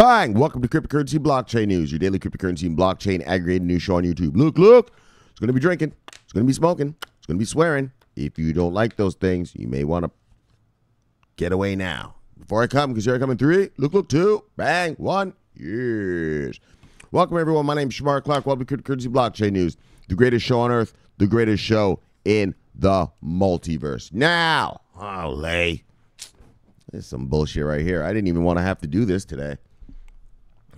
Bang! Welcome to Cryptocurrency Blockchain News, your daily cryptocurrency and blockchain aggregated news show on YouTube. Look, it's going to be drinking, it's going to be smoking, it's going to be swearing. If you don't like those things, you may want to get away now. Before I come, because here I come in 3, look, 2, bang, 1, yes. Welcome, everyone. My name is Shamar Clark. Welcome to Cryptocurrency Blockchain News, the greatest show on earth, the greatest show in the multiverse. Now, there's some bullshit right here. I didn't even want to have to do this today.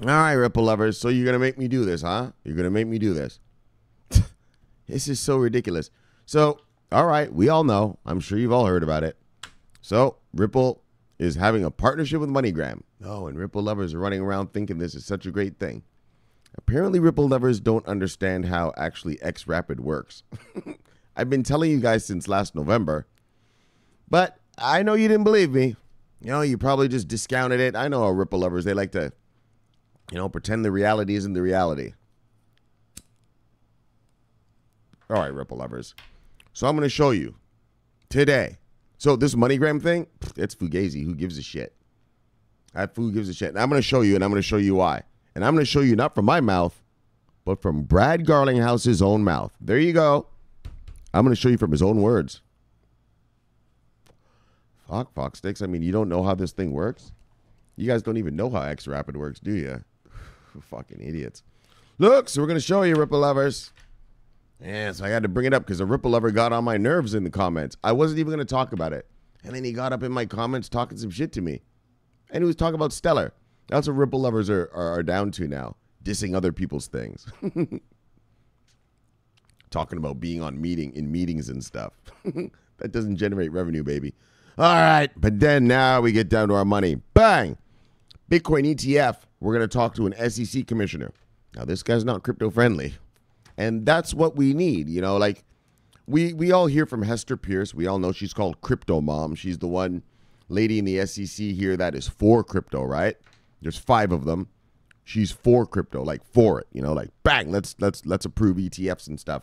All right, Ripple lovers. So you're going to make me do this, huh? You're going to make me do this. This is so ridiculous. So, all right, we all know. I'm sure you've all heard about it. So Ripple is having a partnership with Moneygram. Oh, and Ripple lovers are running around thinking this is such a great thing. Apparently, Ripple lovers don't understand how actually xRapid works. I've been telling you guys since last November, but I know you didn't believe me. You know, you probably just discounted it. I know our Ripple lovers, they like to, pretend the reality isn't the reality. All right, Ripple lovers. So I'm going to show you today. So this Moneygram thing, it's fugazi. Who gives a shit? Who gives a shit? And I'm going to show you, and I'm going to show you why. And I'm going to show you not from my mouth, but from Brad Garlinghouse's own mouth. There you go. I'm going to show you from his own words. Fuck sticks. I mean, you don't know how this thing works? You guys don't even know how xRapid works, do you? Fucking idiots. Look, so we're going to show you, Ripple lovers. Yeah, so I had to bring it up because a Ripple lover got on my nerves in the comments. I wasn't even going to talk about it. And then he got up in my comments talking some shit to me. And he was talking about Stellar. That's what Ripple lovers are down to now. Dissing other people's things. Talking about being in meetings and stuff. That doesn't generate revenue, baby. All right, but then now we get down to our money. Bang! Bitcoin ETF. We're going to talk to an SEC commissioner. Now, this guy's not crypto friendly. And that's what we need. You know, like we all hear from Hester Pierce. We all know she's called Crypto Mom. She's the one lady in the SEC here that is for crypto, right? There's 5 of them. She's for crypto, like for it, like bang, let's approve ETFs and stuff.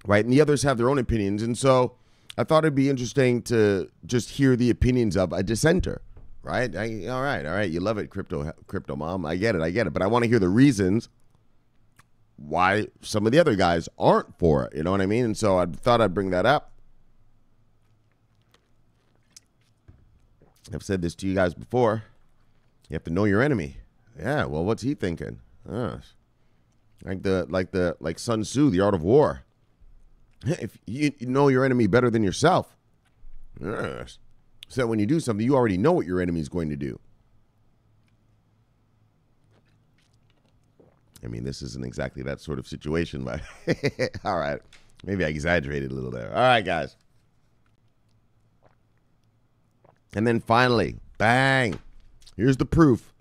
Right? And the others have their own opinions. And so I thought it'd be interesting to just hear the opinions of a dissenter, right? All right. You love it, Crypto Mom. I get it. But I want to hear the reasons why some of the other guys aren't for it. You know what I mean? And so I thought I'd bring that up. I've said this to you guys before. You have to know your enemy. Yeah, well, what's he thinking? Like Sun Tzu, The Art of War. If you know your enemy better than yourself, yes. So when you do something, you already know what your enemy is going to do. I mean, this isn't exactly that sort of situation, but all right. Maybe I exaggerated a little there. All right, guys. And then finally, bang. Here's the proof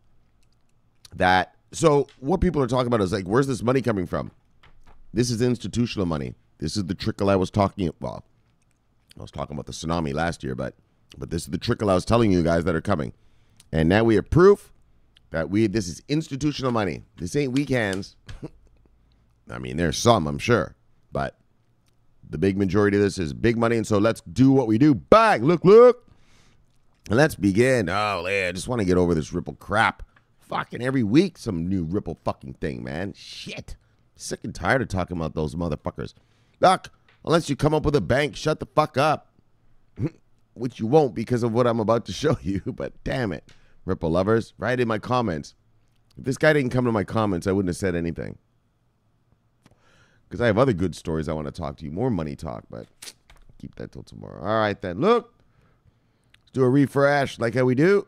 that, so what people are talking about is like, where's this money coming from? This is institutional money. This is the trickle I was talking about. Well, I was talking about the tsunami last year, but this is the trickle I was telling you guys that are coming. And now we have proof that this is institutional money. This ain't weak hands. I mean, there's some, I'm sure, but the big majority of this is big money. And so let's do what we do. Bang, look. And let's begin. Oh, yeah, I just want to get over this Ripple crap. Fucking every week, some new Ripple fucking thing, man. Shit. Sick and tired of talking about those motherfuckers. Look, unless you come up with a bank, shut the fuck up. Which you won't because of what I'm about to show you, but damn it. Ripple lovers, write in my comments. If this guy didn't come to my comments, I wouldn't have said anything. Because I have other good stories I want to talk to you. More money talk, but keep that till tomorrow. All right, then. Look. Let's do a refresh like how we do.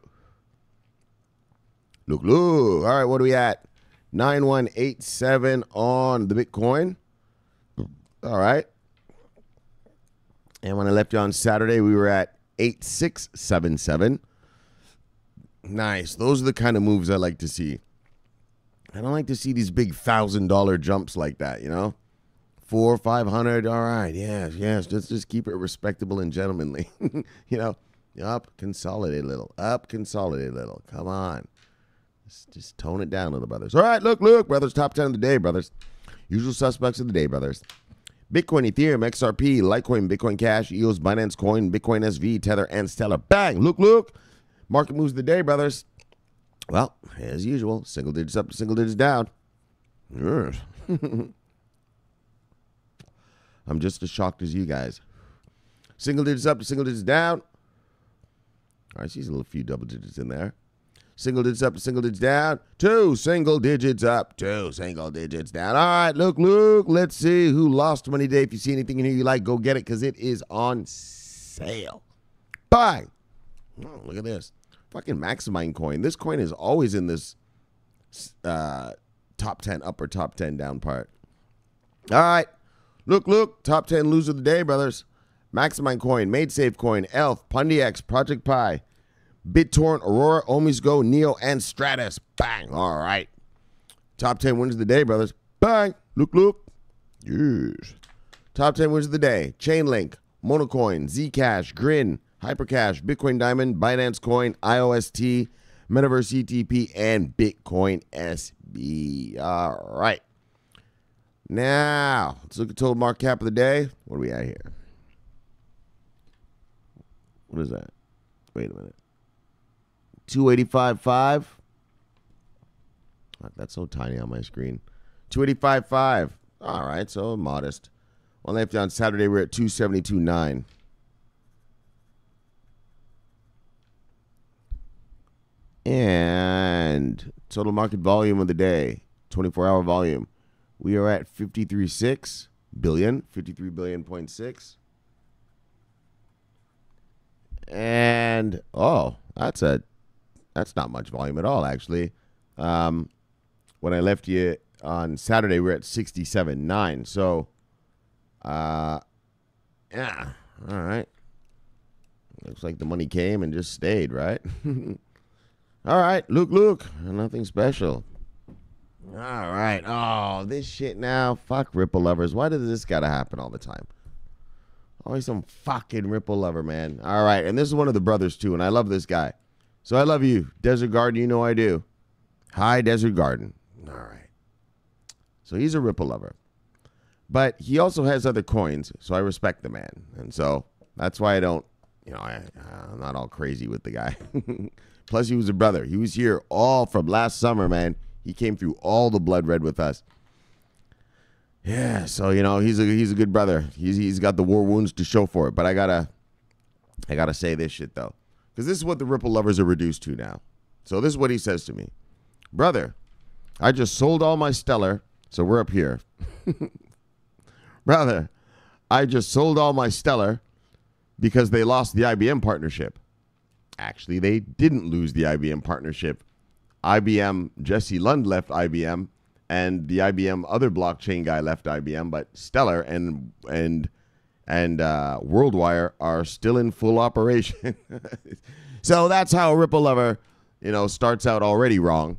Look. All right, what are we at? 9187 on the Bitcoin. All right. And when I left you on Saturday, we were at 8677. Nice. Those are the kind of moves I like to see. I don't like to see these big $1,000 jumps like that, 400, 500. All right. Yes. Let's just keep it respectable and gentlemanly. Up, consolidate a little. Come on. Just tone it down a little, brothers. All right. Look, brothers. Top 10 of the day, brothers. Usual suspects of the day, brothers. Bitcoin, Ethereum, XRP, Litecoin, Bitcoin Cash, EOS, Binance Coin, Bitcoin SV, Tether, and Stellar. Bang! Look. Market moves of the day, brothers. Well, as usual, single digits up to single digits down. I'm just as shocked as you guys. Single digits up to single digits down. All right, she's a little few double digits in there. Single digits up to single digits down. 2 single digits up, 2 single digits down. All right, look, let's see who lost money today. If you see anything in here you like, go get it because it is on sale. Buy. Oh, look at this. Fucking Maximind coin. This coin is always in this top 10 up or top 10 down part. All right. Look. Top 10 loser of the day, brothers. Maximind coin, MadeSafe coin, Elf, PundyX, Project Pi, BitTorrent, Aurora, Omisgo, Neo, and Stratus. Bang. All right. Top 10 winners of the day, brothers. Bang. Look. Yes. Top 10 winners of the day. Chainlink, Monocoin, Zcash, Grin, Hypercash, Bitcoin Diamond, Binance Coin, IOST, Metaverse ETP, and Bitcoin SB. All right. Now, let's look at total market cap of the day. What are we at here? What is that? Wait a minute. 285.5. That's so tiny on my screen. 285.5. All right, so modest. One left on Saturday, we're at 272.9. And total market volume of the day, 24-hour volume. We are at 53.6 billion, 53 billion point 6. And that's not much volume at all, actually. When I left you on Saturday, we're at 67.9. So, yeah, all right. Looks like the money came and just stayed, right? All right, look, nothing special. All right. Oh, this shit now. Fuck Ripple lovers. Why does this gotta happen all the time? Always some fucking Ripple lover, man. All right, and this is one of the brothers, too, and I love this guy. So I love you. Desert Garden, you know I do. Hi, Desert Garden. All right. So he's a Ripple lover. But he also has other coins, so I respect the man. And so that's why I don't, I'm not all crazy with the guy. Plus, he was a brother. He was here all from last summer, man. He came through all the blood red with us. Yeah, so he's a good brother. He's got the war wounds to show for it. But I gotta say this shit though, because this is what the Ripple lovers are reduced to now. So this is what he says to me, brother. I just sold all my Stellar, so we're up here. Brother, I just sold all my Stellar because they lost the IBM partnership. Actually, they didn't lose the IBM partnership. IBM, Jesse Lund left IBM, and the IBM other blockchain guy left IBM, but Stellar and WorldWire are still in full operation. So that's how a Ripple lover, starts out already wrong.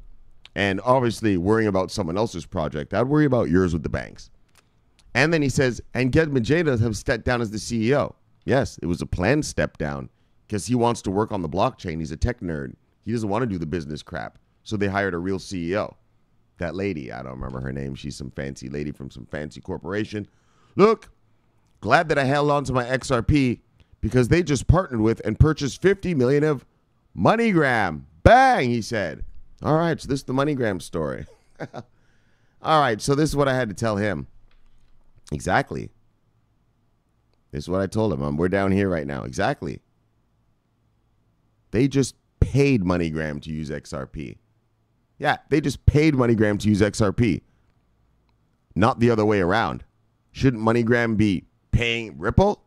And obviously worrying about someone else's project. I'd worry about yours with the banks. And then he says, and Ged Majeda have stepped down as the CEO. Yes, it was a planned step down because he wants to work on the blockchain. He's a tech nerd. He doesn't want to do the business crap. So they hired a real CEO. That lady, I don't remember her name. She's some fancy lady from some fancy corporation. Look, glad that I held on to my XRP because they just partnered with and purchased 50 million of Moneygram. Bang, he said. All right, so this is the Moneygram story. All right, so this is what I had to tell him. Exactly. This is what I told him. We're down here right now. Exactly. They just paid Moneygram to use XRP. Yeah, they just paid Moneygram to use XRP. Not the other way around. Shouldn't Moneygram be paying Ripple?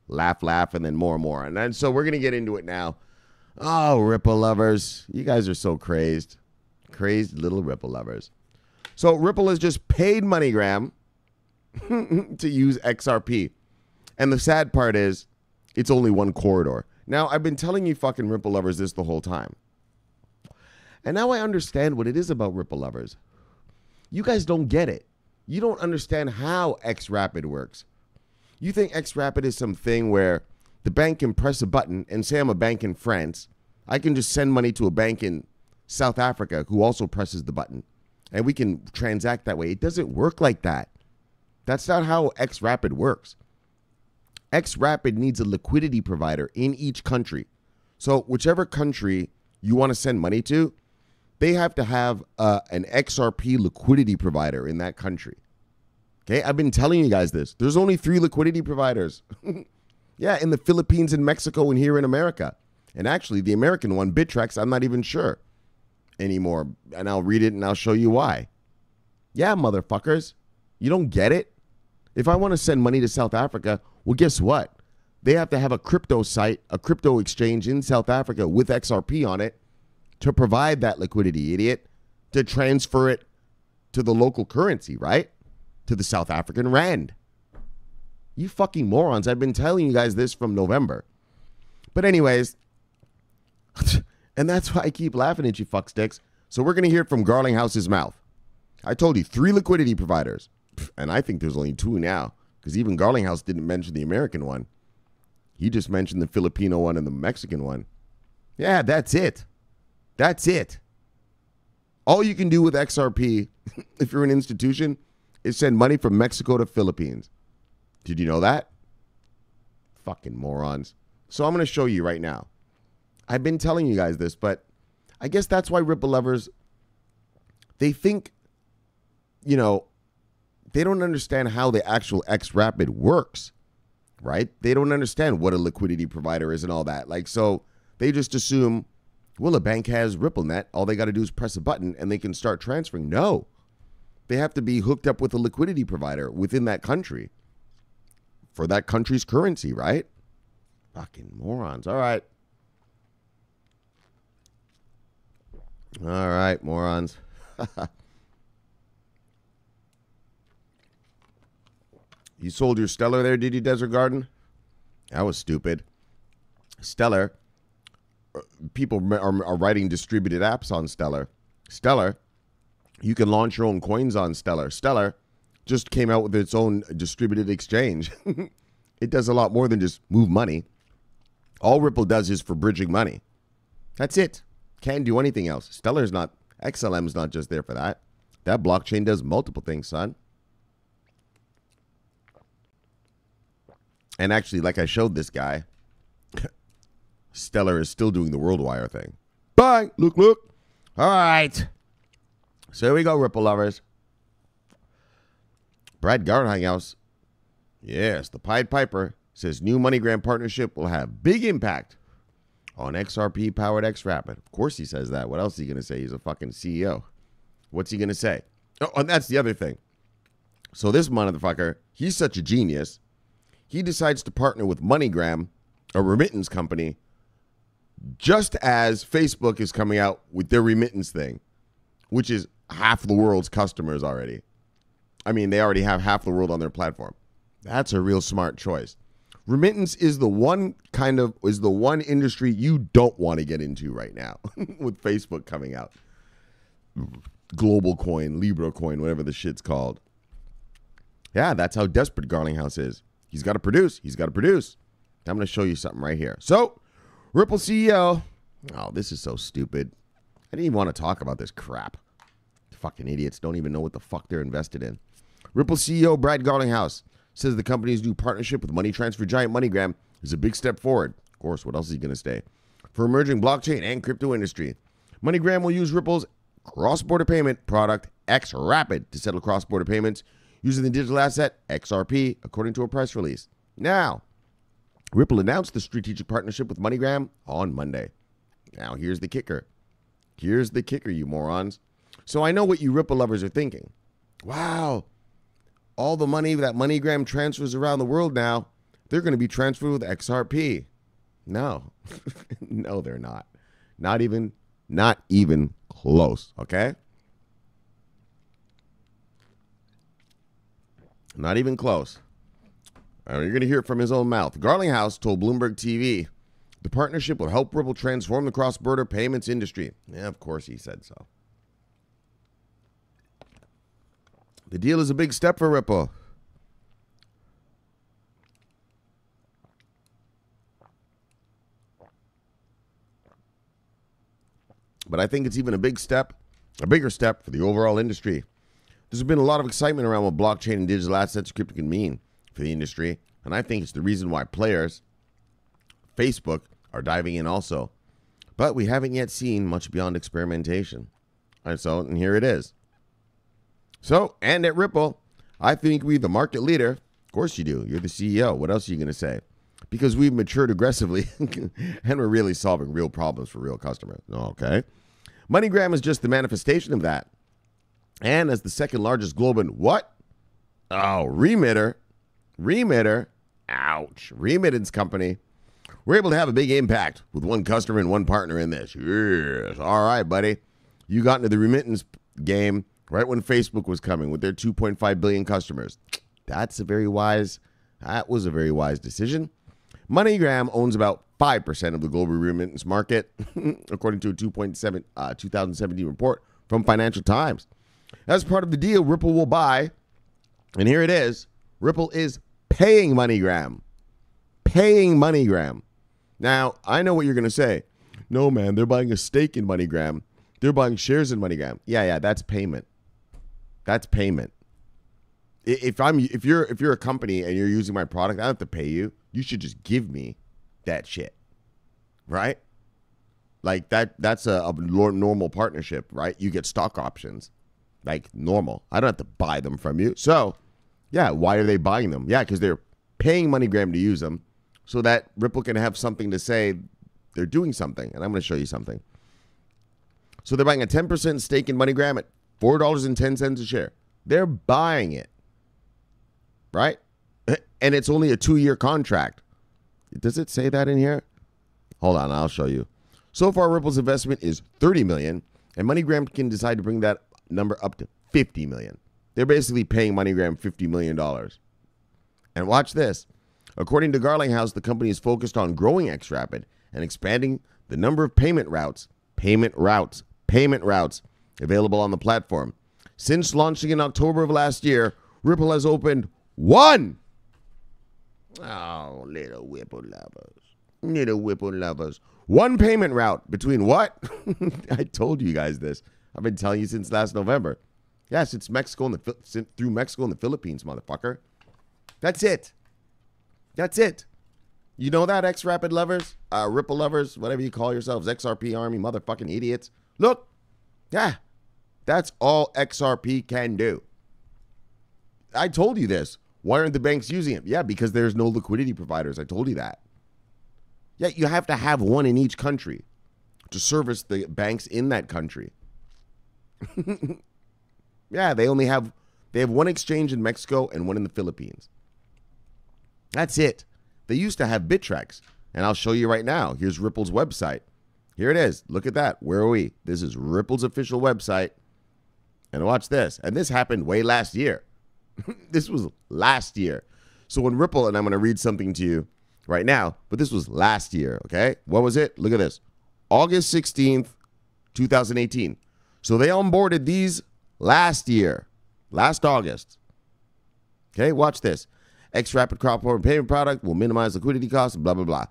Laugh, and then more and more. And then so we're going to get into it now. Oh, Ripple lovers. You guys are so crazed. Crazed little Ripple lovers. So Ripple has just paid Moneygram to use XRP. And the sad part is, it's only one corridor. Now, I've been telling you fucking Ripple lovers this the whole time. And now I understand what it is about Ripple lovers. You guys don't get it. You don't understand how xRapid works. You think xRapid is something where the bank can press a button and say I'm a bank in France. I can just send money to a bank in South Africa who also presses the button. And we can transact that way. It doesn't work like that. That's not how xRapid works. xRapid needs a liquidity provider in each country. So whichever country you want to send money to, they have to have an XRP liquidity provider in that country. Okay, I've been telling you guys this. There's only 3 liquidity providers. Yeah, in the Philippines and Mexico and here in America. And actually, the American one, Bittrex, I'm not even sure anymore. And I'll read it and I'll show you why. Yeah, motherfuckers. You don't get it? If I want to send money to South Africa, well, guess what? They have to have a crypto site, a crypto exchange in South Africa with XRP on it to provide that liquidity, idiot, to transfer it to the local currency, right? To the South African rand. You fucking morons. I've been telling you guys this from November. But anyways, and that's why I keep laughing at you fucksticks. So we're going to hear it from Garlinghouse's mouth. I told you 3 liquidity providers. And I think there's only 2 now. Because even Garlinghouse didn't mention the American one. He just mentioned the Filipino one and the Mexican one. Yeah, that's it. That's it. All you can do with XRP, if you're an institution, is send money from Mexico to Philippines. Did you know that? Fucking morons. So I'm going to show you right now. I've been telling you guys this, but I guess that's why Ripple lovers, they think, you know, they don't understand how the actual xRapid works, right? They don't understand what a liquidity provider is and all that. Like, so they just assume, well, a bank has RippleNet. All they got to do is press a button and they can start transferring. No. They have to be hooked up with a liquidity provider within that country for that country's currency, right? Fucking morons. All right. All right, morons. You sold your Stellar there, did you, Desert Garden? That was stupid. Stellar. People are writing distributed apps on Stellar. Stellar. You can launch your own coins on Stellar. Stellar just came out with its own distributed exchange. It does a lot more than just move money. All Ripple does is for bridging money. That's it. Can't do anything else. Stellar's not, XLM's not just there for that. That blockchain does multiple things, son. And actually, like I showed this guy, Stellar is still doing the WorldWire thing. Bye. Look, look. All right. So here we go, Ripple lovers. Brad Garlinghouse, yes, the Pied Piper, says new Moneygram partnership will have big impact on XRP-Powered xRapid. Of course he says that. What else is he going to say? He's a fucking CEO. What's he going to say? Oh, and that's the other thing. So this motherfucker, he's such a genius. He decides to partner with Moneygram, a remittance company, just as Facebook is coming out with their remittance thing, which is half the world's customers already. I mean, they already have half the world on their platform. That's a real smart choice. Remittance is the one industry you don't want to get into right now with Facebook coming out. Global coin, Libra coin, whatever the shit's called. Yeah, that's how desperate Garlinghouse is. He's got to produce. He's got to produce. I'm going to show you something right here. So, Ripple CEO. Oh, this is so stupid. I didn't even want to talk about this crap. Fucking idiots don't even know what the fuck they're invested in. Ripple CEO Brad Garlinghouse says the company's new partnership with money transfer giant Moneygram is a big step forward. Of course, what else is he going to say? For emerging blockchain and crypto industry. Moneygram will use Ripple's cross-border payment product, xRapid, to settle cross-border payments using the digital asset XRP, according to a press release. Now, Ripple announced the strategic partnership with Moneygram on Monday. Now, here's the kicker. Here's the kicker, you morons. So I know what you Ripple lovers are thinking. Wow, all the money that Moneygram transfers around the world now, they're going to be transferred with XRP. No, no, they're not. Not even close, okay? Not even close. You're going to hear it from his own mouth. Garlinghouse told Bloomberg TV the partnership will help Ripple transform the cross-border payments industry. Yeah, of course he said so. The deal is a big step for Ripple. But I think it's even a bigger step for the overall industry. There's been a lot of excitement around what blockchain and digital assets crypto can mean for the industry. And I think it's the reason why players, Facebook, are diving in also. But we haven't yet seen much beyond experimentation. And here it is. So, and at Ripple, I think we're the market leader. Of course you do. You're the CEO. What else are you going to say? Because we've matured aggressively and we're really solving real problems for real customers. Okay. Moneygram is just the manifestation of that. And as the second largest global what? Oh, remitter. Ouch. Remittance company. We're able to have a big impact with one customer and one partner in this. Yes. All right, buddy. You got into the remittance game right when Facebook was coming with their 2.5 billion customers. That was a very wise decision. MoneyGram owns about 5% of the global remittance market, according to a 2017 report from Financial Times. As part of the deal, Ripple will buy, and here it is, Ripple is paying MoneyGram. Now, I know what you're going to say. No, man, they're buying a stake in MoneyGram. They're buying shares in MoneyGram. Yeah, that's payment. That's payment. If you're a company and you're using my product, I don't have to pay you. You should just give me that shit, right? Like that's a normal partnership, right? You get stock options, like normal. I don't have to buy them from you. So, yeah, why are they buying them? Yeah, because they're paying MoneyGram to use them so that Ripple can have something to say they're doing something. And I'm going to show you something. So they're buying a 10% stake in MoneyGram at $4.10 a share. They're buying it, right? And it's only a 2-year contract. Does it say that in here? Hold on, I'll show you. So far, Ripple's investment is $30 million, and MoneyGram can decide to bring that number up to $50 million. They're basically paying MoneyGram $50 million. And watch this. According to Garlinghouse, the company is focused on growing xRapid and expanding the number of payment routes available on the platform. Since launching in October of last year, Ripple has opened one. Oh, little Whipple lovers. One payment route between what? I told you guys this. I've been telling you since last November. Yeah, since Mexico and through Mexico and the Philippines, motherfucker. That's it. You know that, xRapid lovers, Ripple lovers, whatever you call yourselves, XRP army, motherfucking idiots. Look, yeah, that's all XRP can do. I told you this. Why aren't the banks using it? Yeah, because there's no liquidity providers. I told you that. Yeah, you have to have one in each country to service the banks in that country. Yeah, they have one exchange in Mexico and one in the Philippines. That's it. They used to have Bittrex, and I'll show you right now. Here's Ripple's website. Here it is. Look at that. Where are we? This is Ripple's official website. And watch this. And this happened way last year. This was last year. So when Ripple, and I'm going to read something to you right now, but this was last year, okay? What was it? Look at this. August 16th, 2018. So they onboarded these last year, last August. Okay, watch this. xRapid crowd-powered payment product will minimize liquidity costs, blah, blah, blah.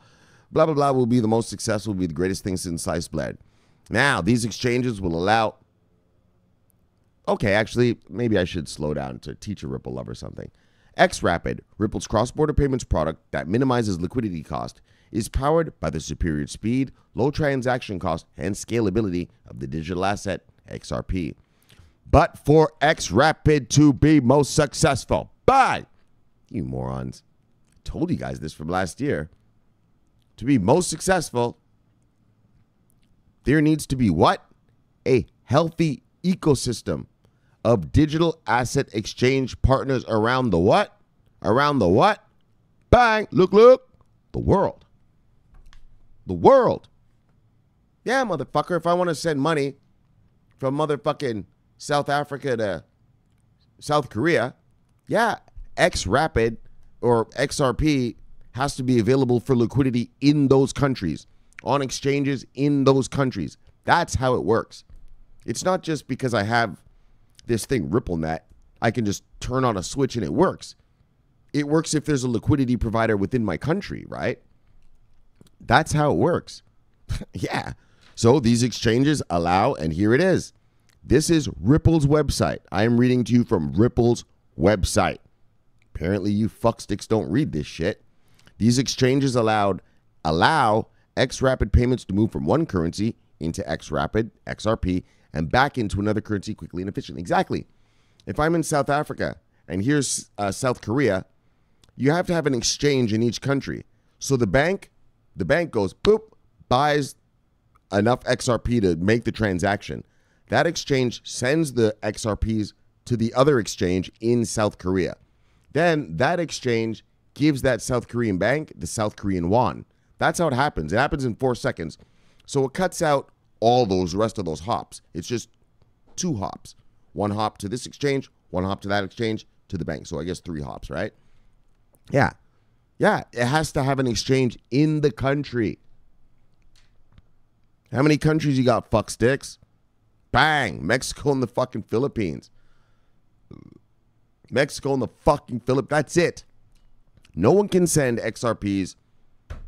Blah, blah, blah will be the most successful, will be the greatest thing since sliced bread. Now, these exchanges will allow... Okay, actually, maybe I should slow down to teach a Ripple lover something. xRapid, Ripple's cross-border payments product that minimizes liquidity cost, is powered by the superior speed, low transaction cost, and scalability of the digital asset, XRP. But for xRapid to be most successful, you morons, I told you guys this from last year, to be most successful, there needs to be what? A healthy ecosystem of digital asset exchange partners around the what? Around the what? Bang! Look! The world. The world. Yeah, motherfucker, if I want to send money from motherfucking South Africa to South Korea, yeah, xRapid or XRP has to be available for liquidity in those countries, on exchanges in those countries. That's how it works. It's not just because I have this thing, RippleNet, I can just turn on a switch and it works. It works if there's a liquidity provider within my country, right? That's how it works. Yeah. So these exchanges allow, and here it is. This is Ripple's website. I am reading to you from Ripple's website. Apparently you fucksticks don't read this shit. These exchanges allow xRapid payments to move from one currency into xRapid, XRP, and back into another currency quickly and efficiently. Exactly. If I'm in South Africa and here's South Korea, you have to have an exchange in each country. So the bank goes, boop, buys enough XRP to make the transaction. That exchange sends the XRPs to the other exchange in South Korea. Then that exchange gives that South Korean bank the South Korean won. That's how it happens. It happens in 4 seconds. So it cuts out all those rest of those hops. It's just 2 hops. 1 hop to this exchange, 1 hop to that exchange, to the bank. So I guess 3 hops, right? Yeah. Yeah, it has to have an exchange in the country. How many countries you got, fuck sticks? Bang, Mexico and the fucking Philippines. Mexico and the fucking Philippines. That's it. No one can send XRPs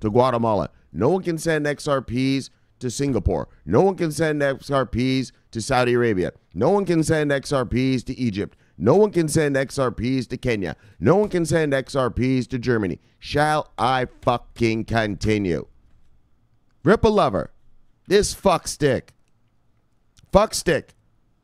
to Guatemala. No one can send XRPs to Singapore. No one can send XRPs to Saudi Arabia. No one can send XRPs to Egypt. No one can send XRPs to Kenya. No one can send XRPs to Germany. Shall I fucking continue? Ripple lover, this fuck stick. Fuck stick.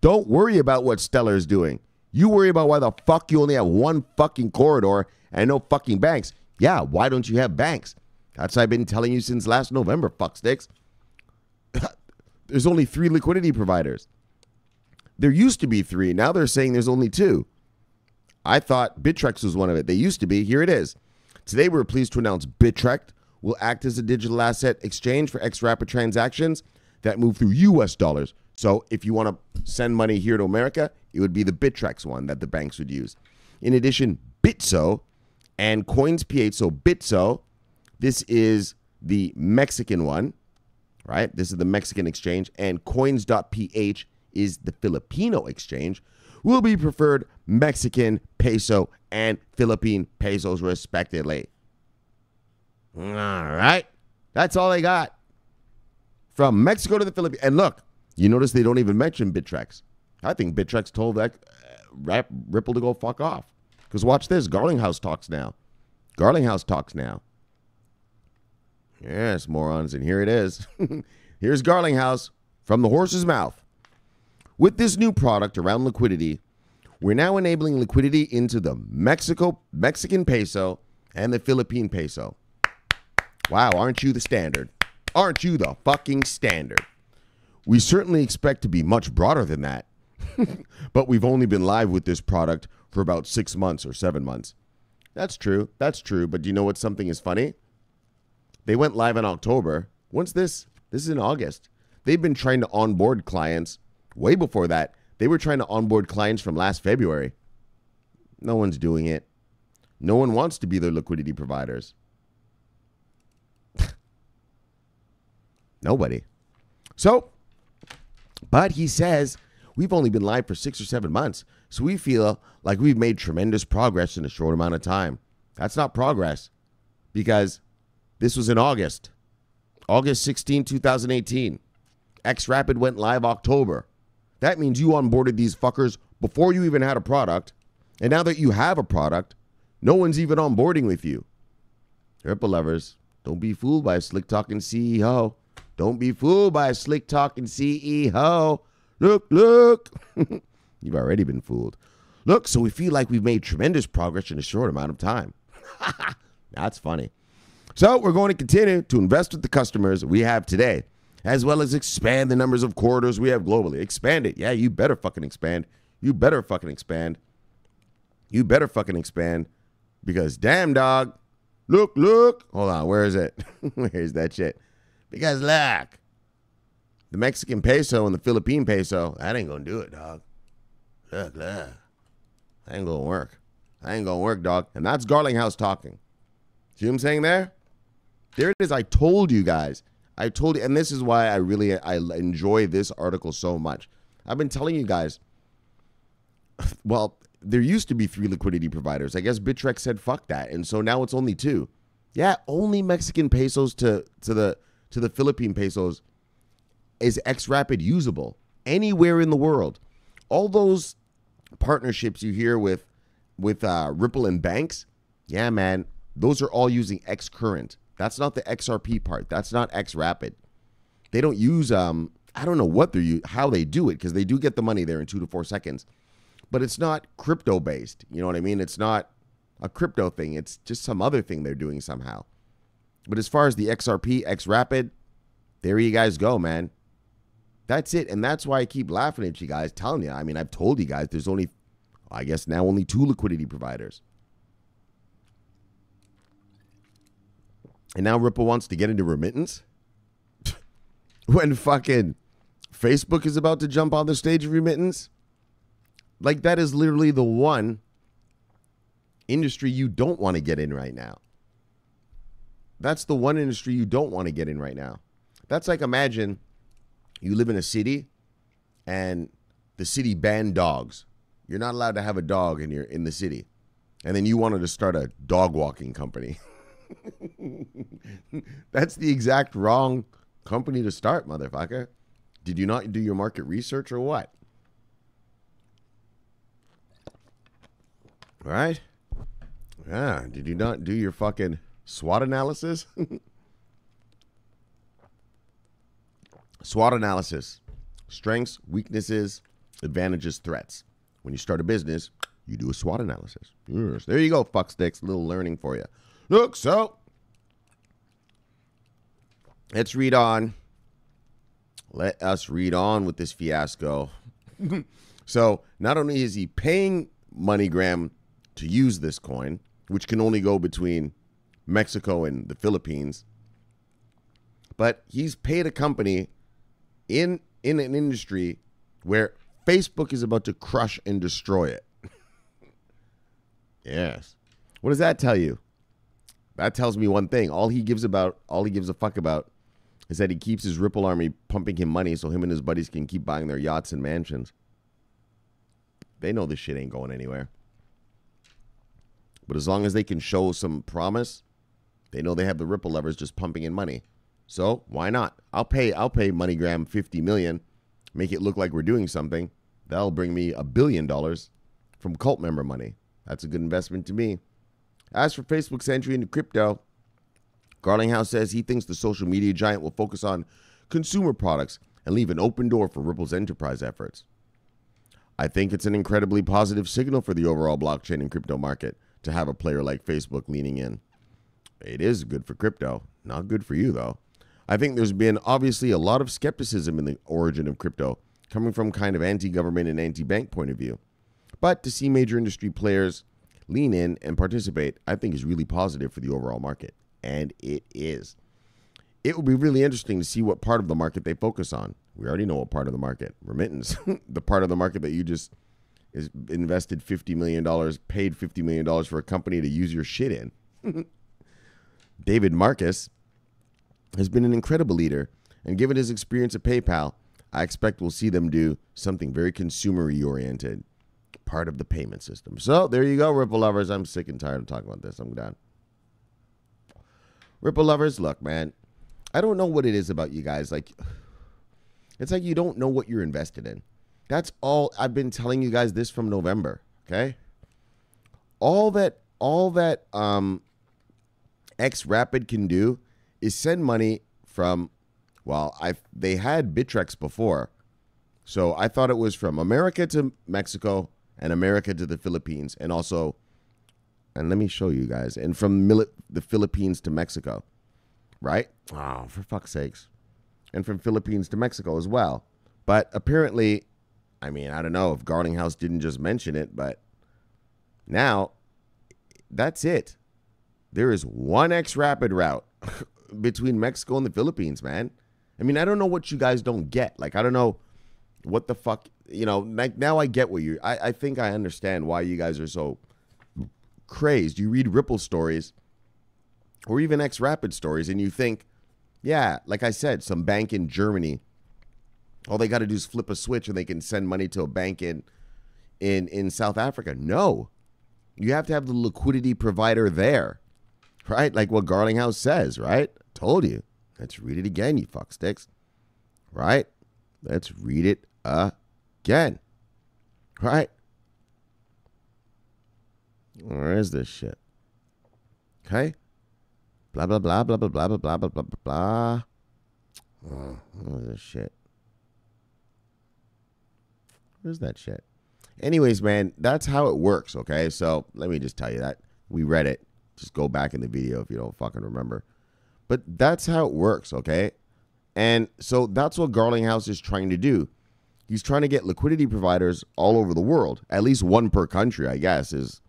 Don't worry about what Stellar is doing. You worry about why the fuck you only have 1 fucking corridor and no fucking banks. Yeah, why don't you have banks? That's what I've been telling you since last November, fuck sticks. There's only 3 liquidity providers. There used to be 3. Now they're saying there's only 2. I thought Bittrex was one of it. They used to be. Here it is. Today we're pleased to announce Bittrex will act as a digital asset exchange for xRapid transactions that move through US dollars. So if you want to send money here to America, it would be the Bittrex one that the banks would use. In addition, Bitso and Coins.ph. So Bitso, this is the Mexican one, right? This is the Mexican exchange. And Coins.ph is the Filipino exchange, will be preferred Mexican peso and Philippine pesos respectively. All right. That's all they got. From Mexico to the Philippines. And look, you notice they don't even mention Bittrex. I think Bittrex told that Ripple to go fuck off. Because watch this. Garlinghouse talks now. Garlinghouse talks now. Yes, morons. And here it is. Here's Garlinghouse from the horse's mouth. With this new product around liquidity, we're now enabling liquidity into the Mexican peso and the Philippine peso. Wow, aren't you the standard? Aren't you the fucking standard? We certainly expect to be much broader than that. But we've only been live with this product for about 6 months or 7 months. That's true. That's true. But do you know what something is funny? They went live in October. When's this? This is in August. They've been trying to onboard clients way before that. They were trying to onboard clients from last February. No one's doing it. No one wants to be their liquidity providers. Nobody. So, but he says, we've only been live for 6 or 7 months, so we feel like we've made tremendous progress in a short amount of time. That's not progress, because this was in August. August 16, 2018. xRapid went live October. That means you onboarded these fuckers before you even had a product, and now that you have a product, no one's even onboarding with you. Ripple lovers, don't be fooled by a slick-talking CEO. Don't be fooled by a slick-talking CEO. Look, look. You've already been fooled. Look, so we feel like we've made tremendous progress in a short amount of time. That's funny. So we're going to continue to invest with the customers we have today, as well as expand the numbers of corridors we have globally. Expand it. Yeah, you better fucking expand. You better fucking expand. You better fucking expand. Because damn, dog. Look, look. Hold on. Where is it? Where's that shit? Because look. The Mexican peso and the Philippine peso, that ain't going to do it, dog. Look, look. That ain't going to work. That ain't going to work, dog. And that's Garlinghouse talking. See what I'm saying there? There it is. I told you guys. I told you. And this is why I enjoy this article so much. I've been telling you guys. Well, there used to be 3 liquidity providers. I guess Bittrex said fuck that. And so now it's only 2. Yeah, only Mexican pesos to the Philippine pesos is xRapid usable anywhere in the world. All those partnerships you hear with Ripple and banks, yeah, man, those are all using xCurrent. That's not the XRP part. That's not xRapid. They don't use I don't know how they do it, because they do get the money there in 2 to 4 seconds. But it's not crypto based. You know what I mean? It's not a crypto thing. It's just some other thing they're doing somehow. But as far as the XRP, xRapid, there you guys go, man. That's it. And that's why I keep laughing at you guys, telling you. I mean, I've told you guys there's only, I guess now only 2 liquidity providers. And now Ripple wants to get into remittance? When fucking Facebook is about to jump on the stage of remittance? Like, that is literally the one industry you don't want to get in right now. That's the one industry you don't want to get in right now. That's like, imagine you live in a city and the city banned dogs. You're not allowed to have a dog in the city. And then you wanted to start a dog walking company. That's the exact wrong company to start, motherfucker. Did you not do your market research or what? All right? Yeah, did you not do your fucking SWOT analysis? SWOT analysis. Strengths, weaknesses, advantages, threats. When you start a business, you do a SWOT analysis. Yes. There you go, fucksticks. A little learning for you. Look, so let's read on. Let us read on with this fiasco. So not only is he paying Moneygram to use this coin, which can only go between Mexico and the Philippines, but he's paid a company in an industry where Facebook is about to crush and destroy it. Yes. What does that tell you? That tells me one thing. All he gives a fuck about is that he keeps his Ripple army pumping him money so him and his buddies can keep buying their yachts and mansions. They know this shit ain't going anywhere. But as long as they can show some promise, they know they have the Ripple levers just pumping in money. So why not? I'll pay MoneyGram $50 million, make it look like we're doing something. That'll bring me $1 billion from cult member money. That's a good investment to me. As for Facebook's entry into crypto, Garlinghouse says he thinks the social media giant will focus on consumer products and leave an open door for Ripple's enterprise efforts. I think it's an incredibly positive signal for the overall blockchain and crypto market to have a player like Facebook leaning in. It is good for crypto, not good for you though. I think there's been obviously a lot of skepticism in the origin of crypto, coming from kind of anti-government and anti-bank point of view. But to see major industry players lean in and participate, I think is really positive for the overall market. And it is. It will be really interesting to see what part of the market they focus on. We already know what part of the market. Remittance. The part of the market that you just invested $50 million, paid $50 million for a company to use your shit in. David Marcus has been an incredible leader, and given his experience at PayPal, I expect we'll see them do something very consumer-y oriented, part of the payment system. So there you go, Ripple lovers. I'm sick and tired of talking about this. I'm done. Ripple lovers, look, man, I don't know what it is about you guys. Like, it's like you don't know what you're invested in. That's all. I've been telling you guys this from November, okay? All that xRapid can do is send money from, well, they had Bittrex before. So I thought it was from America to Mexico and America to the Philippines, and also, and let me show you guys, and from the Philippines to Mexico, right? Oh, for fuck's sakes. And from Philippines to Mexico as well. But apparently, I mean, I don't know if Garlinghouse didn't just mention it, but now that's it. There is one xRapid route between Mexico and the Philippines, man. I mean, I don't know what you guys don't get. Like, I don't know what the fuck, you know, like now I get what I think I understand why you guys are so crazed. You read Ripple stories or even xRapid stories and you think, yeah, like I said, some bank in Germany, all they got to do is flip a switch and they can send money to a bank in South Africa. No, you have to have the liquidity provider there, right? Like what Garlinghouse says, right? Told you. Let's read it again, you fucksticks, right? Let's read it again, right? Where is this shit? Okay. Blah, blah, blah, blah, blah, blah, blah, blah, blah, blah, blah. Oh, what is this shit? Where's that shit? Anyways, man, that's how it works, okay? So let me just tell you that. We read it. Just go back in the video if you don't fucking remember. But that's how it works, okay? And so that's what Garlinghouse is trying to do. He's trying to get liquidity providers all over the world. At least one per country, I guess, is,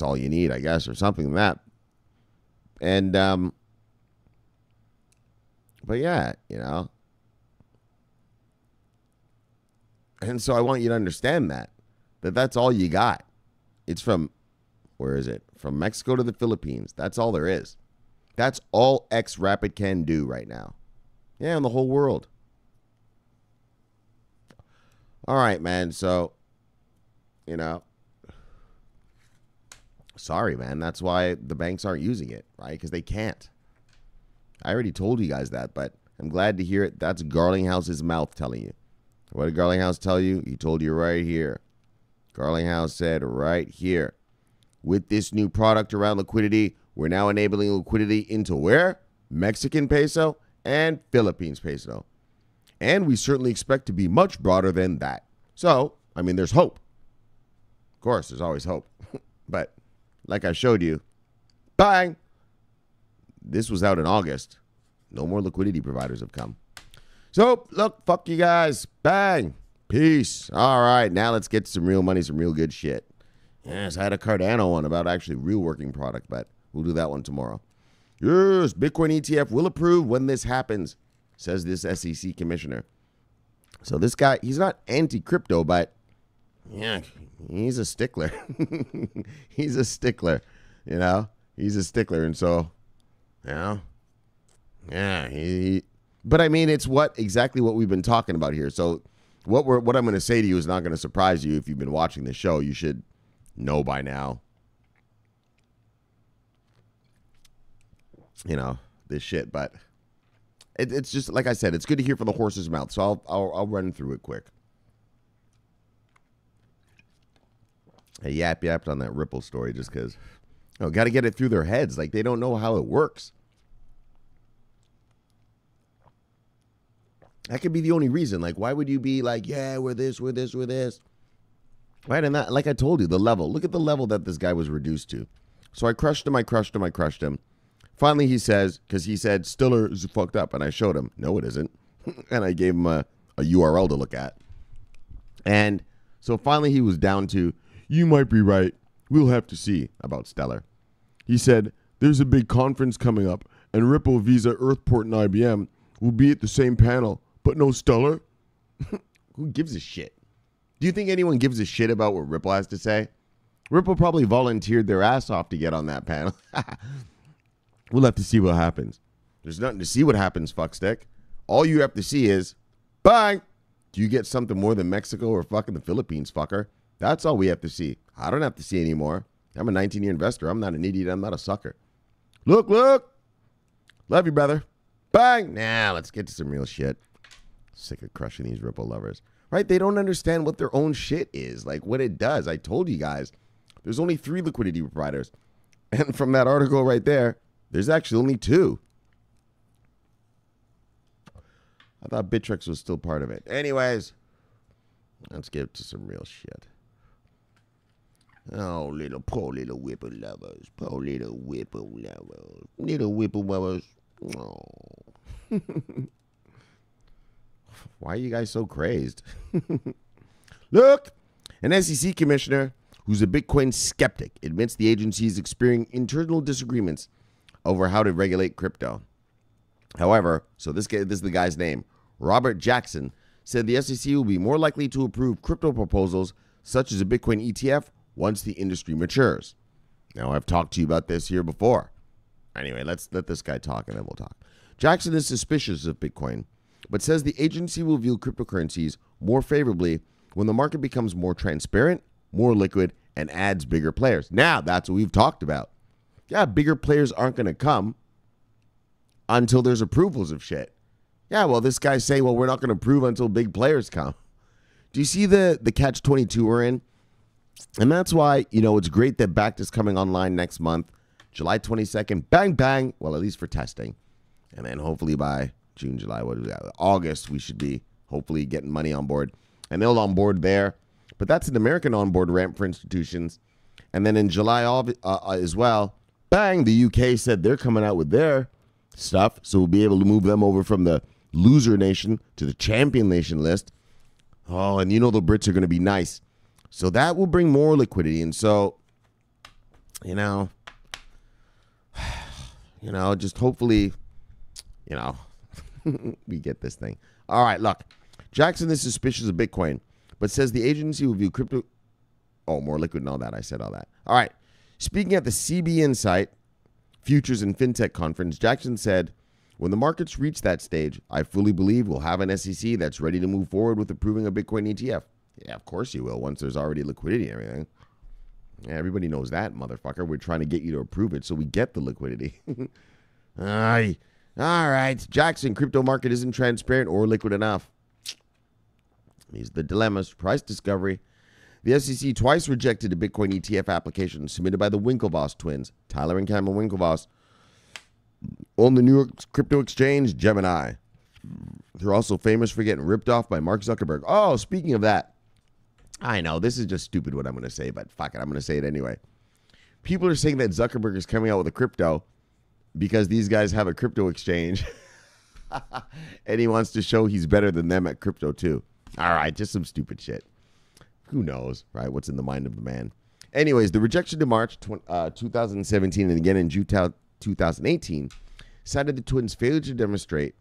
all you need, I guess, or something like that. And, but yeah, you know. And so I want you to understand that that's all you got. It's from, where is it? From Mexico to the Philippines. That's all there is. That's all xRapid can do right now. Yeah, in the whole world. All right, man. So, you know, sorry, man. That's why the banks aren't using it, right? Because they can't. I already told you guys that, but I'm glad to hear it. That's Garlinghouse's mouth telling you. What did Garlinghouse tell you? He told you right here. Garlinghouse said right here. With this new product around liquidity, we're now enabling liquidity into where? Mexican peso and Philippines peso. And we certainly expect to be much broader than that. So, I mean, there's hope. Of course, there's always hope. But like I showed you, bang! This was out in August. No more liquidity providers have come. So, look, fuck you guys. Bang. Peace. All right, now let's get some real money, some real good shit. Yes, I had a Cardano one about actually real working product, but we'll do that one tomorrow. Yes, Bitcoin ETF will approve when this happens, says this SEC commissioner. So this guy, he's not anti-crypto, but yeah, he's a stickler. He's a stickler, you know? He's a stickler, and so, you know, yeah, but I mean, it's exactly what we've been talking about here. So what I'm going to say to you is not going to surprise you if you've been watching the show. You should know by now, you know, this shit. But it's just, like I said, it's good to hear from the horse's mouth. So I'll run through it quick. I yapped on that Ripple story just because, got to get it through their heads. Like, they don't know how it works. That could be the only reason. Like, why would you be like, yeah, we're this, we're this, we're this? Right? And that, like I told you, the level. Look at the level that this guy was reduced to. So I crushed him. Finally, he says, because he said, Stiller is fucked up. And I showed him, no, it isn't. And I gave him a URL to look at. And so finally, he was down to, you might be right. We'll have to see about Stellar. He said, there's a big conference coming up, and Ripple, Visa, Earthport, and IBM will be at the same panel. But no Stellar? Who gives a shit? Do you think anyone gives a shit about what Ripple has to say? Ripple probably volunteered their ass off to get on that panel. We'll have to see what happens. There's nothing to see what happens, fuckstick. All you have to see is, bang! Do you get something more than Mexico or fucking the Philippines, fucker? That's all we have to see. I don't have to see anymore. I'm a 19-year investor. I'm not an idiot. I'm not a sucker. Look. Love you, brother. Bang! Now, let's get to some real shit. Sick of crushing these Ripple lovers. Right? They don't understand what their own shit is. Like, what it does. I told you guys. There's only 3 liquidity providers. And from that article right there, there's actually only 2. I thought Bittrex was still part of it. Anyways, let's get to some real shit. Oh, poor little Whipple lovers. Poor little Whipple lovers. Little Whipple lovers. Oh. Why are you guys so crazed? Look, an SEC commissioner who's a Bitcoin skeptic admits the agency is experiencing internal disagreements over how to regulate crypto. However, so this is the guy's name, Robert Jackson, said the SEC will be more likely to approve crypto proposals such as a Bitcoin ETF once the industry matures. Now, I've talked to you about this here before. Anyway, let's let this guy talk and then we'll talk. Jackson is suspicious of Bitcoin, but says the agency will view cryptocurrencies more favorably when the market becomes more transparent, more liquid, and adds bigger players. Now, that's what we've talked about. Yeah, bigger players aren't going to come until there's approvals of shit. Yeah, well, this guy's saying, well, we're not going to approve until big players come. Do you see the catch-22 we're in? And that's why, it's great that Bakkt is coming online next month, July 22nd. Bang, bang. Well, at least for testing. And then hopefully by June, July, August, we should be hopefully getting money on board. and they'll onboard there. But that's an American onboard ramp for institutions. And then in July as well, bang, the UK said they're coming out with their stuff. So we'll be able to move them over from the loser nation to the champion nation list. Oh, and you know the Brits are going to be nice. So that will bring more liquidity. And so, just hopefully, we get this thing. All right, look. Jackson is suspicious of Bitcoin, but says the agency will view crypto... Oh, more liquid and all that. I said all that. All right. Speaking at the CB Insight Futures and FinTech Conference, Jackson said, when the markets reach that stage, I fully believe we'll have an SEC that's ready to move forward with approving a Bitcoin ETF. Yeah, of course you will, once there's already liquidity and everything. Yeah, everybody knows that, motherfucker. We're trying to get you to approve it so we get the liquidity. All right. Jackson, crypto market isn't transparent or liquid enough. These are the dilemmas. Price discovery. The SEC twice rejected a Bitcoin ETF application submitted by the Winklevoss twins, Tyler and Cameron Winklevoss, on the New York crypto exchange Gemini. They're also famous for getting ripped off by Mark Zuckerberg. Oh, speaking of that, I know this is just stupid what I'm going to say, but fuck it, I'm going to say it anyway. People are saying that Zuckerberg is coming out with a crypto because these guys have a crypto exchange, and he wants to show he's better than them at crypto too. All right, just some stupid shit. Who knows, right? What's in the mind of the man? Anyways, the rejection in March 2017 and again in June 2018 cited the twins' failure to demonstrate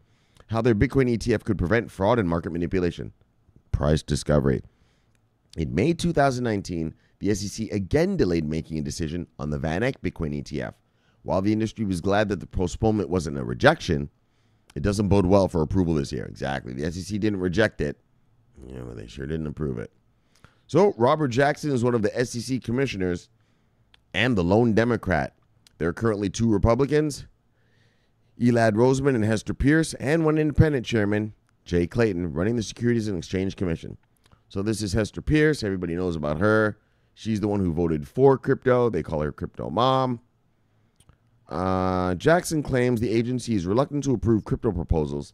how their Bitcoin ETF could prevent fraud and market manipulation. Price discovery. In May 2019, the SEC again delayed making a decision on the Van Eck Bitcoin ETF. While the industry was glad that the postponement wasn't a rejection, it doesn't bode well for approval this year. Exactly. The SEC didn't reject it. Yeah, but they sure didn't approve it. So Robert Jackson is one of the SEC commissioners and the lone Democrat. There are currently 2 Republicans, Elad Roseman and Hester Pierce, and 1 independent chairman, Jay Clayton, running the Securities and Exchange Commission. So this is Hester Pierce. Everybody knows about her. She's the one who voted for crypto. They call her Crypto Mom. Jackson claims the agency is reluctant to approve crypto proposals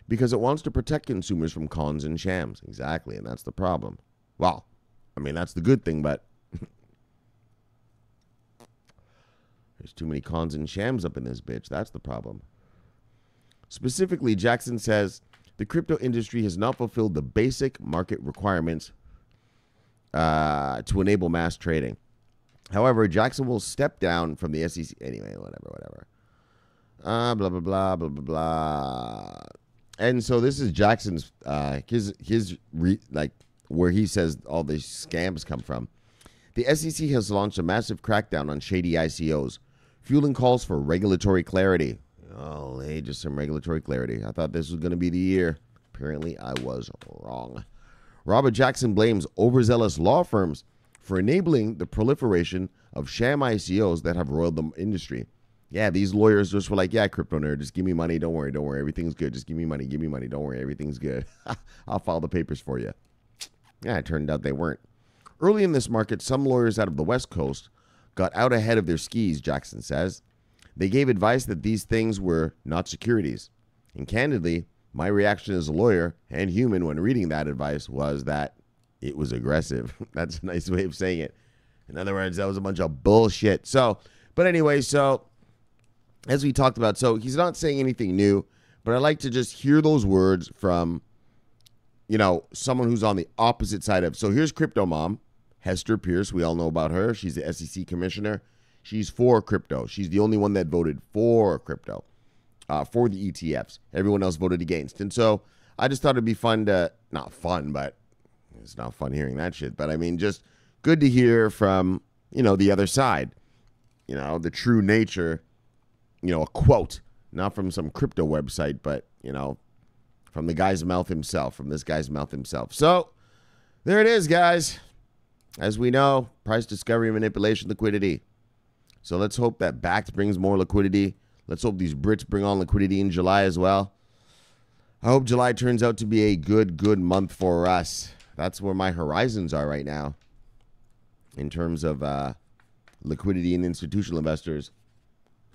because it wants to protect consumers from cons and shams. Exactly, and that's the problem. Well, I mean, that's the good thing, but there's too many cons and shams up in this bitch. That's the problem. Specifically, Jackson says the crypto industry has not fulfilled the basic market requirements to enable mass trading. However, Jackson will step down from the SEC. Anyway, whatever. Blah, blah, blah, blah, blah, blah. And so this is Jackson's, where he says all these scams come from. The SEC has launched a massive crackdown on shady ICOs, fueling calls for regulatory clarity. Oh, hey, just some regulatory clarity. I thought this was going to be the year. Apparently, I was wrong. Robert Jackson blames overzealous law firms for enabling the proliferation of sham ICOs that have roiled the industry. Yeah, these lawyers just were like, yeah, crypto nerd, just give me money. Don't worry. Everything's good. Just give me money. Don't worry. Everything's good. I'll file the papers for you. Yeah, it turned out they weren't. Early in this market, some lawyers out of the West Coast got out ahead of their skis, Jackson says. They gave advice that these things were not securities. And candidly, my reaction as a lawyer and human when reading that advice was that it was aggressive. That's a nice way of saying it. In other words, that was a bunch of bullshit. But anyway, as we talked about, so he's not saying anything new, but I like to just hear those words from, someone who's on the opposite side of. So here's Crypto Mom, Hester Pierce. We all know about her. She's the SEC commissioner. She's for crypto. She's the only one that voted for crypto, for the ETFs. Everyone else voted against. And so I just thought it'd be fun to, not fun, but it's not fun hearing that shit. But I mean, just good to hear from, the other side, the true nature, a quote, not from some crypto website, but, from the guy's mouth himself, from this guy's mouth himself. So there it is, guys. As we know, price discovery, manipulation, liquidity. So let's hope that Bakkt brings more liquidity. Let's hope these Brits bring on liquidity in July as well. I hope July turns out to be a good month for us. That's where my horizons are right now in terms of liquidity and institutional investors.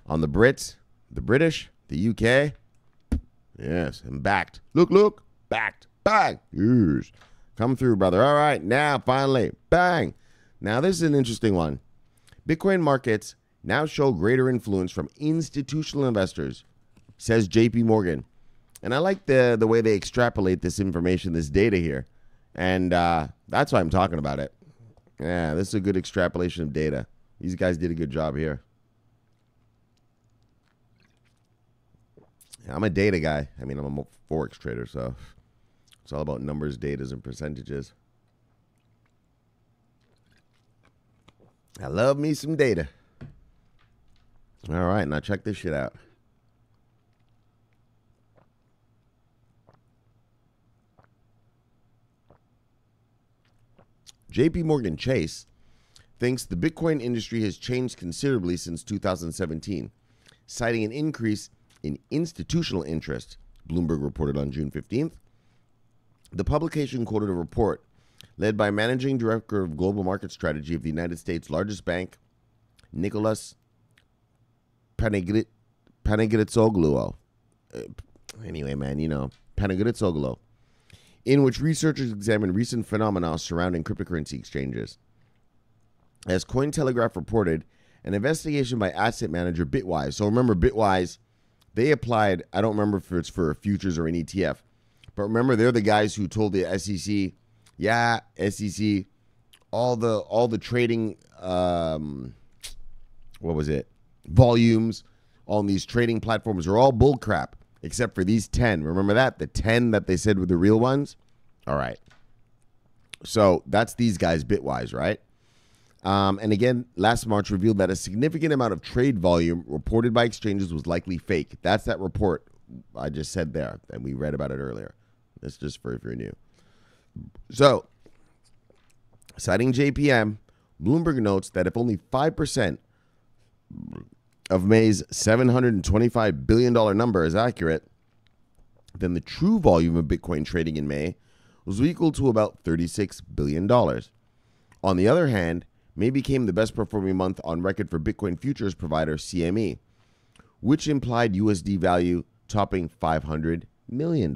On the Brits, the British, the UK. Yes, and Bakkt. Look, Bakkt. Yes. Come through, brother. All right, now, finally, bang. Now, this is an interesting one. Bitcoin markets now show greater influence from institutional investors, says JPMorgan. And I like the way they extrapolate this information, this data here. And that's why I'm talking about it. Yeah, this is a good extrapolation of data. These guys did a good job here. I'm a data guy. I mean, I'm a Forex trader, so it's all about numbers, datas, and percentages. I love me some data. All right, now check this shit out. JPMorgan Chase thinks the Bitcoin industry has changed considerably since 2017, citing an increase in institutional interest, Bloomberg reported on June 15th. The publication quoted a report led by Managing Director of Global Market Strategy of the United States' largest bank, Nicholas Panagiotis-Oglou. Anyway, man, you know, Panagiotis-Oglou, in which researchers examined recent phenomena surrounding cryptocurrency exchanges. As Cointelegraph reported, an investigation by asset manager Bitwise. So remember, Bitwise, they applied, I don't remember if it's for futures or an ETF, but remember, they're the guys who told the SEC, yeah, SEC, all the trading, volumes on these trading platforms are all bullcrap, except for these 10. Remember that? The 10 that they said were the real ones? All right. So that's these guys, Bitwise, right? And again, last March revealed that a significant amount of trade volume reported by exchanges was likely fake. That's that report I just said there, and we read about it earlier. That's just for if you're new. So, citing JPM, Bloomberg notes that if only 5% of May's $725 billion number is accurate, then the true volume of Bitcoin trading in May was equal to about $36 billion. On the other hand, May became the best performing month on record for Bitcoin futures provider CME, which implied USD value topping $500 million.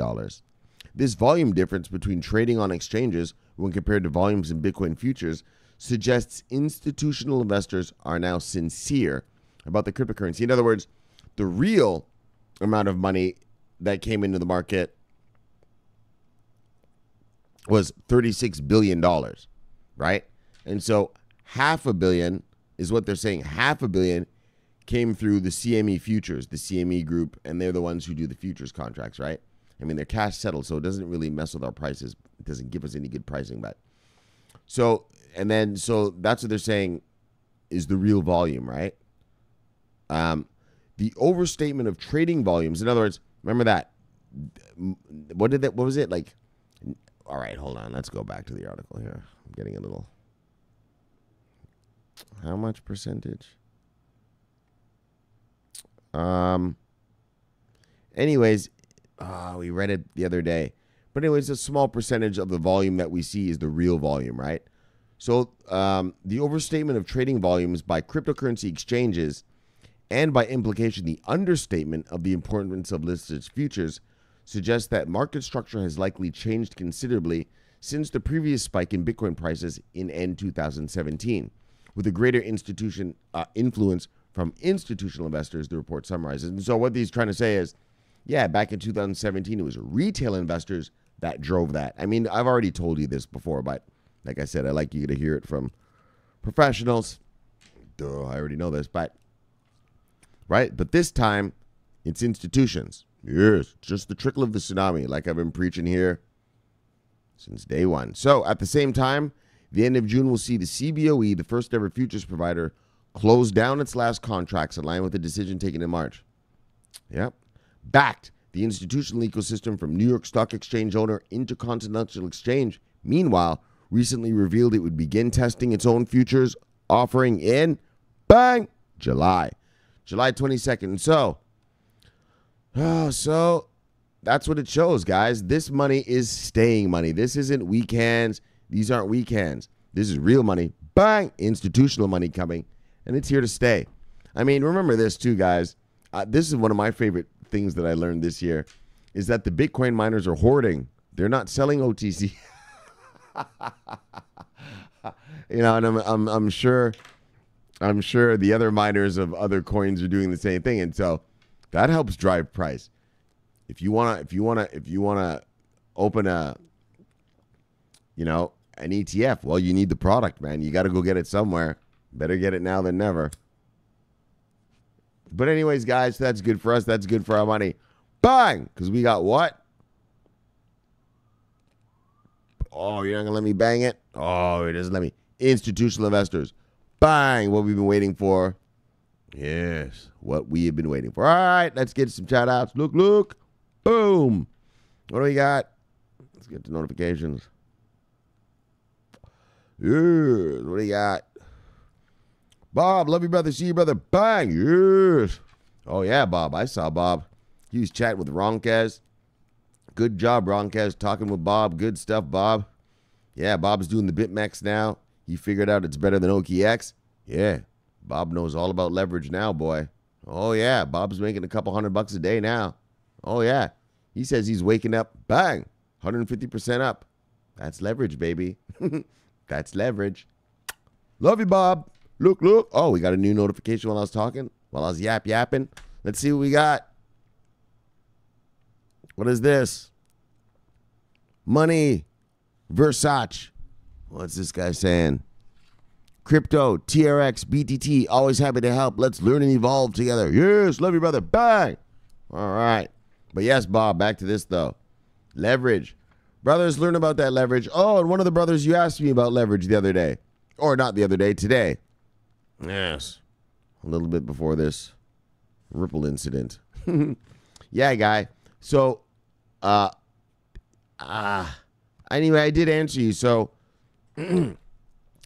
This volume difference between trading on exchanges when compared to volumes in Bitcoin futures suggests institutional investors are now sincere about the cryptocurrency. In other words, the real amount of money that came into the market was $36 billion, right? And so $500 million is what they're saying. $500 million came through the CME futures, the CME group, and they're the ones who do the futures contracts, right? I mean, they're cash settled, so it doesn't really mess with our prices. It doesn't give us any good pricing, but so that's what they're saying is the real volume, right? The overstatement of trading volumes. In other words, remember that. What was it like? All right, hold on. Let's go back to the article here. I'm getting a little. How much percentage? Anyways, we read it the other day. But anyways, a small percentage of the volume that we see is the real volume, right? So the overstatement of trading volumes by cryptocurrency exchanges and by implication the understatement of the importance of listed futures suggests that market structure has likely changed considerably since the previous spike in Bitcoin prices in end 2017, with a greater influence from institutional investors, the report summarizes. And so what he's trying to say is, yeah, back in 2017, it was retail investors that drove that. I mean, I've already told you this before, but like I said, I like you to hear it from professionals. Duh, I already know this, but right? But this time, it's institutions. Yes, just the trickle of the tsunami, like I've been preaching here since day one. So at the same time, the end of June will see the CBOE, the first ever futures provider, close down its last contracts in line with the decision taken in March. Yep. Backed the institutional ecosystem from New York Stock Exchange owner Intercontinental Exchange, meanwhile, recently revealed it would begin testing its own futures offering in, bang, July 22nd. So that's what it shows, guys. This money is staying money. This isn't weak hands. These aren't weak hands. This is real money. Bang! Institutional money coming. And it's here to stay. I mean, remember this too, guys. This is one of my favorite things that I learned this year is that the Bitcoin miners are hoarding. They're not selling OTC. You know, and I'm sure the other miners of other coins are doing the same thing, and so that helps drive price. If you wanna open a, you know, an ETF, well, you need the product, man. You got to go get it somewhere. Better get it now than never. But anyways, guys, that's good for us. That's good for our money. Bang! Because we got what? Oh, you're not going to let me bang it? Oh, it doesn't let me. Institutional investors. Bang! What we've been waiting for. Yes, what we have been waiting for. All right, let's get some shout outs. Look. Boom. What do we got? Let's get to notifications. Yes, what do you got? Bob, love you, brother. See you, brother. Bang. Yes. Oh, yeah, Bob. I saw Bob. He was chatting with Ronquez. Good job, Ronquez, talking with Bob. Good stuff, Bob. Yeah, Bob's doing the BitMEX now. He figured out it's better than OKX. Yeah, Bob knows all about leverage now, boy. Oh, yeah, Bob's making a couple $100 a day now. Oh, yeah. He says he's waking up. Bang. 150% up. That's leverage, baby. That's leverage. Love you, Bob. Look. Oh, we got a new notification while I was talking. While I was yapping. Let's see what we got. What is this? Money. Versace. What's this guy saying? Crypto. TRX. BTT. Always happy to help. Let's learn and evolve together. Yes. Love you, brother. Bang. All right. But yes, Bob. Back to this, though. Leverage. Brothers, learn about that leverage. Oh, and one of the brothers, you asked me about leverage the other day. Or not the other day, today. Yes. A little bit before this Ripple incident. Yeah, guy. So, anyway, I did answer you. So, the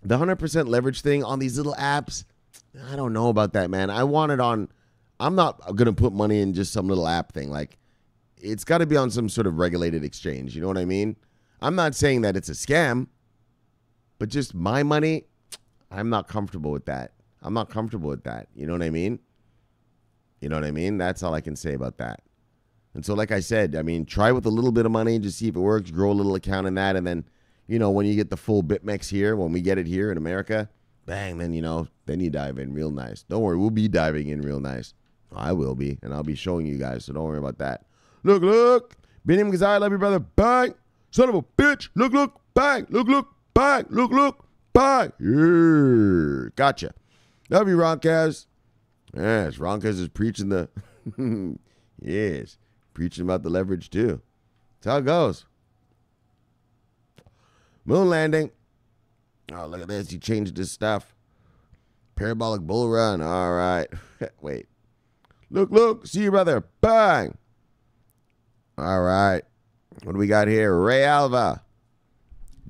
100% leverage thing on these little apps, I don't know about that, man. I want it on, I'm not going to put money in just some little app thing. Like, it's got to be on some sort of regulated exchange. You know what I mean? I'm not saying that it's a scam, but just my money, I'm not comfortable with that. I'm not comfortable with that. You know what I mean? You know what I mean? That's all I can say about that. And so, like I said, I mean, try with a little bit of money, just see if it works, grow a little account in that, and then, you know, when you get the full BitMEX here, when we get it here in America, bang, then, you know, then you dive in real nice. Don't worry, we'll be diving in real nice. I will be, and I'll be showing you guys, so don't worry about that. Look. Benim Gazai, love you, brother. Bang. Son of a bitch. Look. Bang. Look. Bang. Look. Bang. Yeah. Gotcha. Love you, Ronkaz. Yes, Ronkaz is preaching the... yes. Preaching about the leverage, too. That's how it goes. Moon landing. Oh, look at this. He changed his stuff. Parabolic bull run. All right. Wait. Look. See you, brother. Bang. All right. What do we got here? Ray Alva,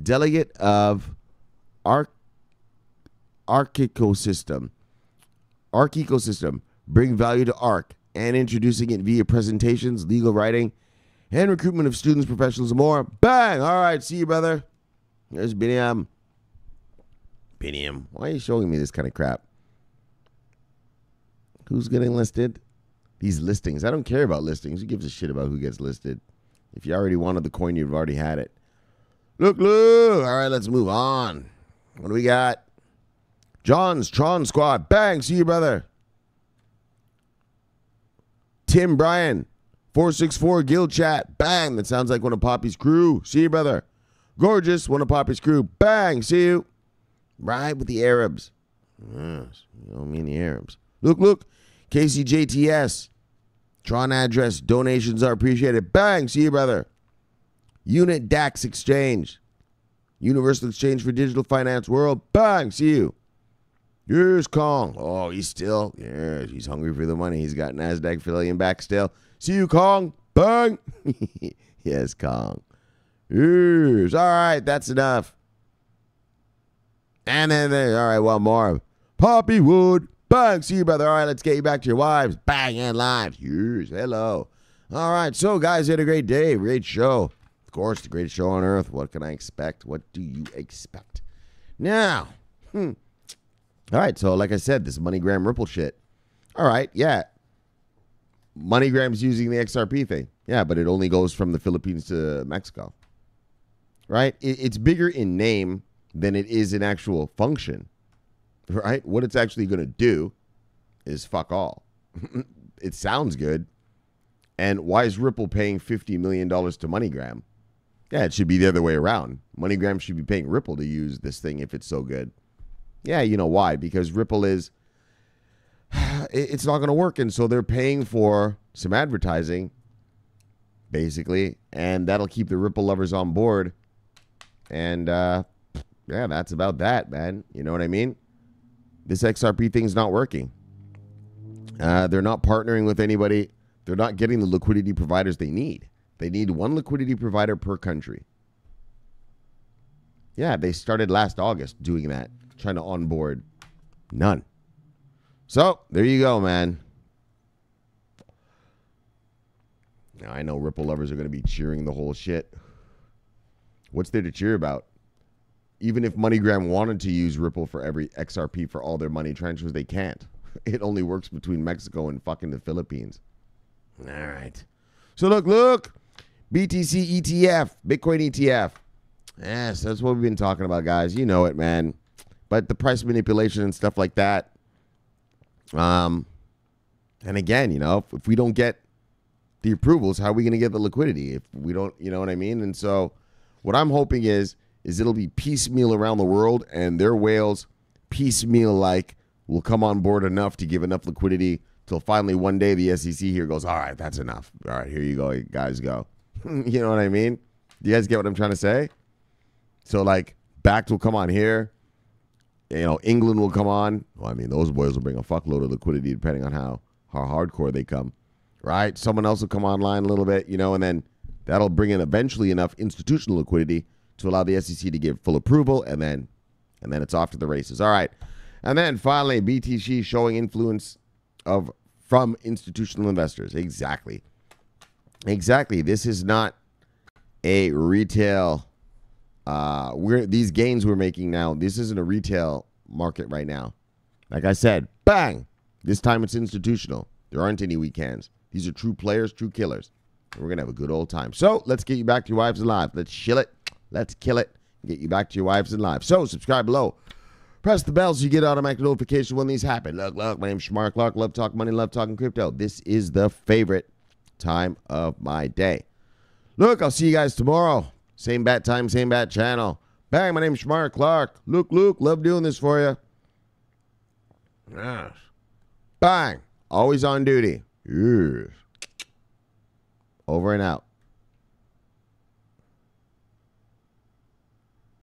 delegate of Arc Ecosystem. Arc Ecosystem. Bring value to Arc and introducing it via presentations, legal writing, and recruitment of students, professionals, and more. Bang. All right. See you, brother. There's Biniam. Why are you showing me this kind of crap? Who's getting listed? These listings. I don't care about listings. Who gives a shit about who gets listed? If you already wanted the coin, you've already had it. Look. All right, let's move on. What do we got? John's Tron Squad. Bang. See you, brother. Tim Bryan. 464 Guild Chat. Bang. That sounds like one of Poppy's crew. See you, brother. Gorgeous. One of Poppy's crew. Bang. See you. Ride with the Arabs. Yes. You know me and the Arabs. Look. KCJTS. Tron address. Donations are appreciated. Bang. See you, brother. Unit DAX Exchange. Universal Exchange for Digital Finance World. Bang. See you. Here's Kong. Oh, he's still. Yes, he's hungry for the money. He's got NASDAQ affiliate back still. See you, Kong. Bang. Yes, Kong. Yes. All right. That's enough. And then, all right, one more. Poppy Wood. Bang. See you, brother. All right, let's get you back to your wives. Bang, and lives. Yes, hello. All right, so, guys, you had a great day. Great show. Of course, the greatest show on earth. What can I expect? What do you expect? Now, all right, so, like I said, this Moneygram Ripple shit. All right, yeah. Moneygram's using the XRP thing. Yeah, but it only goes from the Philippines to Mexico. right? It's bigger in name than it is in actual function, right? What it's actually going to do is fuck all. It sounds good. And why is Ripple paying $50 million to MoneyGram? Yeah, it should be the other way around. MoneyGram should be paying Ripple to use this thing if it's so good. Yeah, you know why? Because Ripple is, it's not going to work. And so they're paying for some advertising, basically. And that'll keep the Ripple lovers on board. And yeah, that's about that, man. You know what I mean? This XRP thing's not working. They're not partnering with anybody. They're not getting the liquidity providers they need. They need one liquidity provider per country. Yeah, they started last August doing that, trying to onboard. None. So, there you go, man. Now, I know Ripple lovers are going to be cheering the whole shit. What's there to cheer about? Even if MoneyGram wanted to use Ripple for every XRP for all their money transfers, they can't. It only works between Mexico and fucking the Philippines. All right. So look. BTC ETF, Bitcoin ETF. Yes, that's what we've been talking about, guys. You know it, man. But the price manipulation and stuff like that. And again, you know, if we don't get the approvals, how are we going to get the liquidity? If we don't, you know what I mean? And so what I'm hoping is it'll be piecemeal around the world, and their whales piecemeal like will come on board enough to give enough liquidity till finally one day the SEC here goes, all right, that's enough. All right, here you go, guys, go. You know what I mean? Do you guys get what I'm trying to say? So, like, BACT will come on here. You know, England will come on. Well, I mean, those boys will bring a fuckload of liquidity depending on how hardcore they come, right? Someone else will come online a little bit, you know, and then that'll bring in eventually enough institutional liquidity to allow the SEC to give full approval, and then it's off to the races. All right. And then finally, BTC showing influence from institutional investors. Exactly. This is not a retail. These gains we're making now. This isn't a retail market right now. Like I said, bang. This time it's institutional. There aren't any weak hands. These are true players, true killers. And we're gonna have a good old time. So let's get you back to your wives and lives. Let's chill it. Let's kill it. Get you back to your wives and lives. So subscribe below. Press the bell so you get automatic notification when these happen. Look, my name's Shamar Clark. Love talking money, love talking crypto. This is the favorite time of my day. Look, I'll see you guys tomorrow. Same bat time, same bat channel. Bang, my name's Shamar Clark. Luke, love doing this for you. Yes. Bang, always on duty. Yes. Over and out.